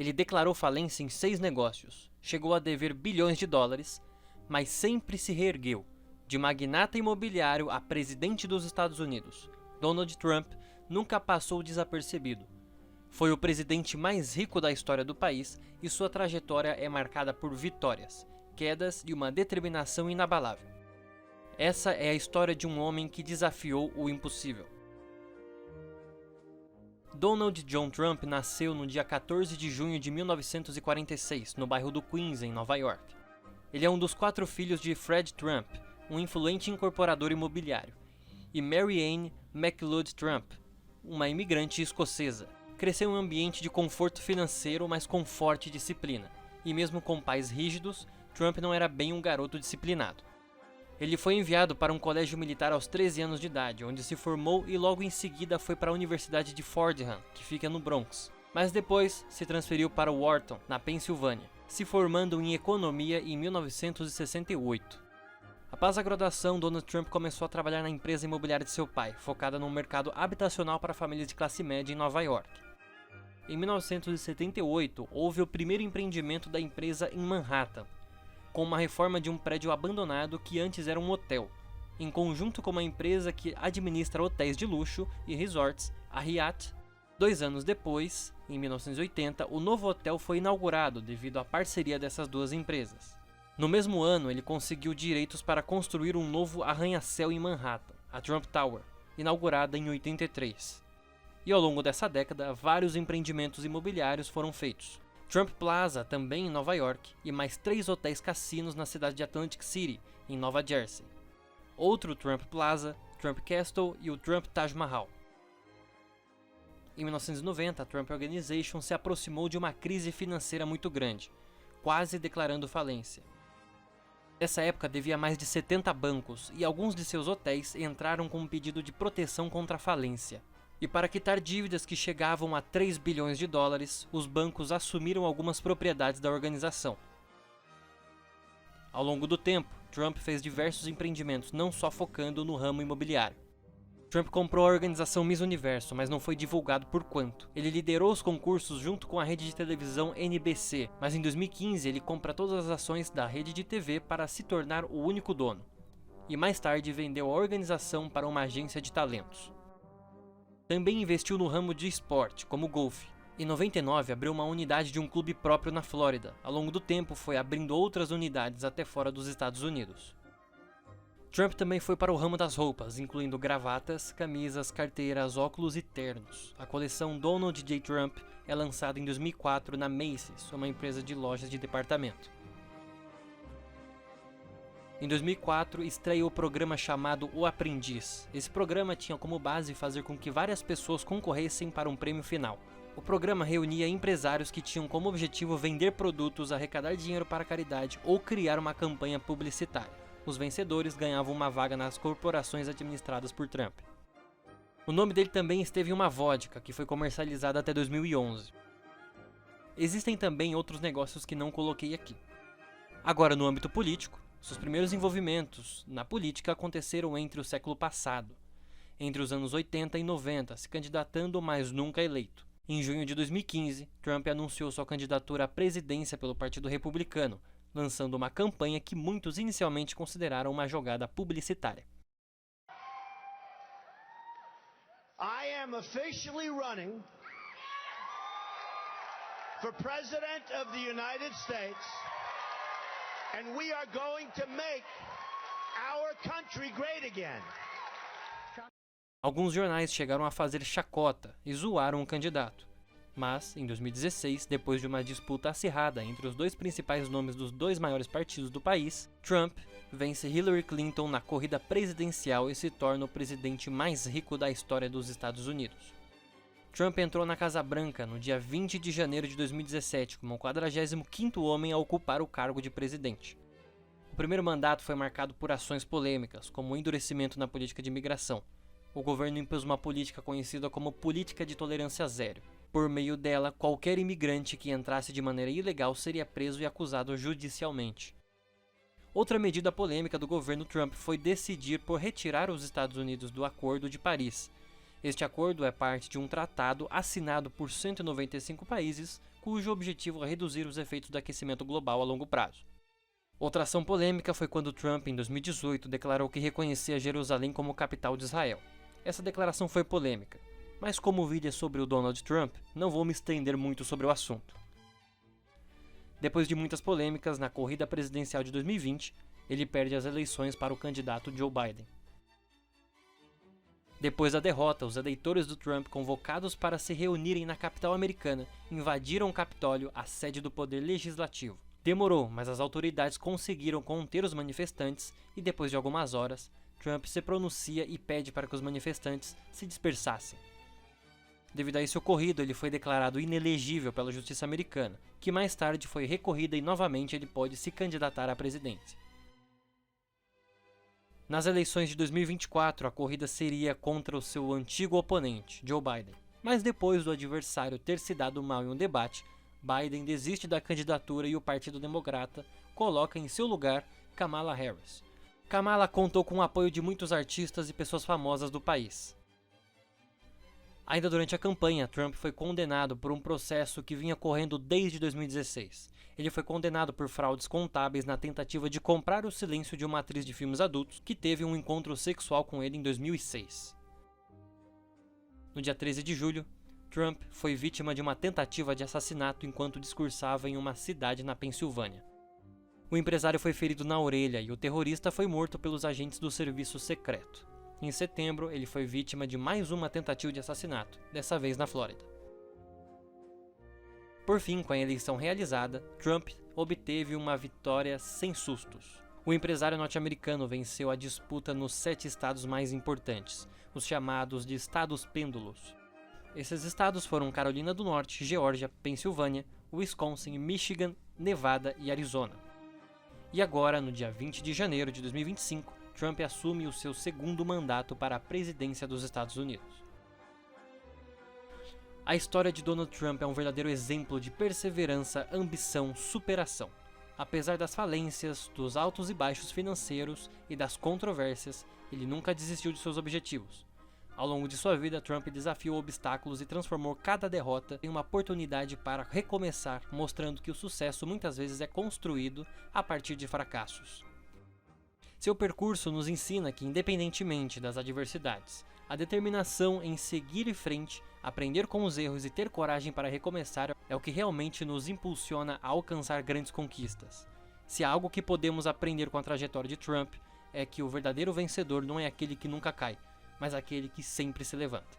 Ele declarou falência em 6 negócios, chegou a dever bilhões de dólares, mas sempre se reergueu. De magnata imobiliário a presidente dos Estados Unidos, Donald Trump nunca passou desapercebido. Foi o presidente mais rico da história do país e sua trajetória é marcada por vitórias, quedas e uma determinação inabalável. Essa é a história de um homem que desafiou o impossível. Donald John Trump nasceu no dia 14 de junho de 1946, no bairro do Queens, em Nova York. Ele é um dos 4 filhos de Fred Trump, um influente incorporador imobiliário, e Mary Ann McLeod Trump, uma imigrante escocesa. Cresceu em um ambiente de conforto financeiro, mas com forte disciplina, e mesmo com pais rígidos, Trump não era bem um garoto disciplinado. Ele foi enviado para um colégio militar aos 13 anos de idade, onde se formou e logo em seguida foi para a Universidade de Fordham, que fica no Bronx. Mas depois se transferiu para Wharton, na Pensilvânia, se formando em economia em 1968. Após a graduação, Donald Trump começou a trabalhar na empresa imobiliária de seu pai, focada no mercado habitacional para famílias de classe média em Nova York. Em 1978, houve o primeiro empreendimento da empresa em Manhattan, com uma reforma de um prédio abandonado que antes era um hotel, em conjunto com uma empresa que administra hotéis de luxo e resorts, a Hyatt. 2 anos depois, em 1980, o novo hotel foi inaugurado devido à parceria dessas duas empresas. No mesmo ano, ele conseguiu direitos para construir um novo arranha-céu em Manhattan, a Trump Tower, inaugurada em 83. E ao longo dessa década, vários empreendimentos imobiliários foram feitos. Trump Plaza, também em Nova York, e mais 3 hotéis cassinos na cidade de Atlantic City, em Nova Jersey. Outro Trump Plaza, Trump Castle e o Trump Taj Mahal. Em 1990, a Trump Organization se aproximou de uma crise financeira muito grande, quase declarando falência. Nessa época devia mais de 70 bancos e alguns de seus hotéis entraram com um pedido de proteção contra a falência. E para quitar dívidas que chegavam a 3 bilhões de dólares, os bancos assumiram algumas propriedades da organização. Ao longo do tempo, Trump fez diversos empreendimentos, não só focando no ramo imobiliário. Trump comprou a organização Miss Universo, mas não foi divulgado por quanto. Ele liderou os concursos junto com a rede de televisão NBC, mas em 2015 ele compra todas as ações da rede de TV para se tornar o único dono. E mais tarde vendeu a organização para uma agência de talentos. Também investiu no ramo de esporte, como golfe. Em 99, abriu uma unidade de um clube próprio na Flórida. Ao longo do tempo, foi abrindo outras unidades até fora dos Estados Unidos. Trump também foi para o ramo das roupas, incluindo gravatas, camisas, carteiras, óculos e ternos. A coleção Donald J. Trump é lançada em 2004 na Macy's, uma empresa de lojas de departamento. Em 2004, estreou o programa chamado O Aprendiz. Esse programa tinha como base fazer com que várias pessoas concorressem para um prêmio final. O programa reunia empresários que tinham como objetivo vender produtos, arrecadar dinheiro para a caridade ou criar uma campanha publicitária. Os vencedores ganhavam uma vaga nas corporações administradas por Trump. O nome dele também esteve em uma vodka, que foi comercializada até 2011. Existem também outros negócios que não coloquei aqui. Agora, no âmbito político, seus primeiros envolvimentos na política aconteceram entre o século passado, entre os anos 80 e 90, se candidatando, mas nunca eleito. Em junho de 2015, Trump anunciou sua candidatura à presidência pelo Partido Republicano, lançando uma campanha que muitos inicialmente consideraram uma jogada publicitária. I am officially running for President of the United States. And we are going to make our country great again. Alguns jornais chegaram a fazer chacota e zoaram o candidato. Mas, em 2016, depois de uma disputa acirrada entre os 2 principais nomes dos 2 maiores partidos do país, Trump vence Hillary Clinton na corrida presidencial e se torna o presidente mais rico da história dos Estados Unidos. Trump entrou na Casa Branca no dia 20 de janeiro de 2017 como o 45º homem a ocupar o cargo de presidente. O primeiro mandato foi marcado por ações polêmicas, como o endurecimento na política de imigração. O governo impôs uma política conhecida como Política de Tolerância Zero. Por meio dela, qualquer imigrante que entrasse de maneira ilegal seria preso e acusado judicialmente. Outra medida polêmica do governo Trump foi decidir por retirar os Estados Unidos do Acordo de Paris, Este acordo é parte de um tratado assinado por 195 países, cujo objetivo é reduzir os efeitos do aquecimento global a longo prazo. Outra ação polêmica foi quando Trump, em 2018, declarou que reconhecia Jerusalém como capital de Israel. Essa declaração foi polêmica, mas como o vídeo é sobre o Donald Trump, não vou me estender muito sobre o assunto. Depois de muitas polêmicas, na corrida presidencial de 2020, ele perde as eleições para o candidato Joe Biden. Depois da derrota, os eleitores do Trump, convocados para se reunirem na capital americana, invadiram o Capitólio, a sede do poder legislativo. Demorou, mas as autoridades conseguiram conter os manifestantes e, depois de algumas horas, Trump se pronuncia e pede para que os manifestantes se dispersassem. Devido a esse ocorrido, ele foi declarado inelegível pela justiça americana, que mais tarde foi recorrida e novamente ele pode se candidatar à presidência. Nas eleições de 2024, a corrida seria contra o seu antigo oponente, Joe Biden. Mas depois do adversário ter se dado mal em um debate, Biden desiste da candidatura e o Partido Democrata coloca em seu lugar Kamala Harris. Kamala contou com o apoio de muitos artistas e pessoas famosas do país. Ainda durante a campanha, Trump foi condenado por um processo que vinha correndo desde 2016. Ele foi condenado por fraudes contábeis na tentativa de comprar o silêncio de uma atriz de filmes adultos que teve um encontro sexual com ele em 2006. No dia 13 de julho, Trump foi vítima de uma tentativa de assassinato enquanto discursava em uma cidade na Pensilvânia. O empresário foi ferido na orelha e o terrorista foi morto pelos agentes do serviço secreto. Em setembro, ele foi vítima de mais uma tentativa de assassinato, dessa vez na Flórida. Por fim, com a eleição realizada, Trump obteve uma vitória sem sustos. O empresário norte-americano venceu a disputa nos 7 estados mais importantes, os chamados de estados pêndulos. Esses estados foram Carolina do Norte, Geórgia, Pensilvânia, Wisconsin, Michigan, Nevada e Arizona. E agora, no dia 20 de janeiro de 2025, Trump assume o seu segundo mandato para a presidência dos Estados Unidos. A história de Donald Trump é um verdadeiro exemplo de perseverança, ambição, superação. Apesar das falências, dos altos e baixos financeiros e das controvérsias, ele nunca desistiu de seus objetivos. Ao longo de sua vida, Trump desafiou obstáculos e transformou cada derrota em uma oportunidade para recomeçar, mostrando que o sucesso muitas vezes é construído a partir de fracassos. Seu percurso nos ensina que, independentemente das adversidades, a determinação em seguir em frente, aprender com os erros e ter coragem para recomeçar é o que realmente nos impulsiona a alcançar grandes conquistas. Se há algo que podemos aprender com a trajetória de Trump, é que o verdadeiro vencedor não é aquele que nunca cai, mas aquele que sempre se levanta.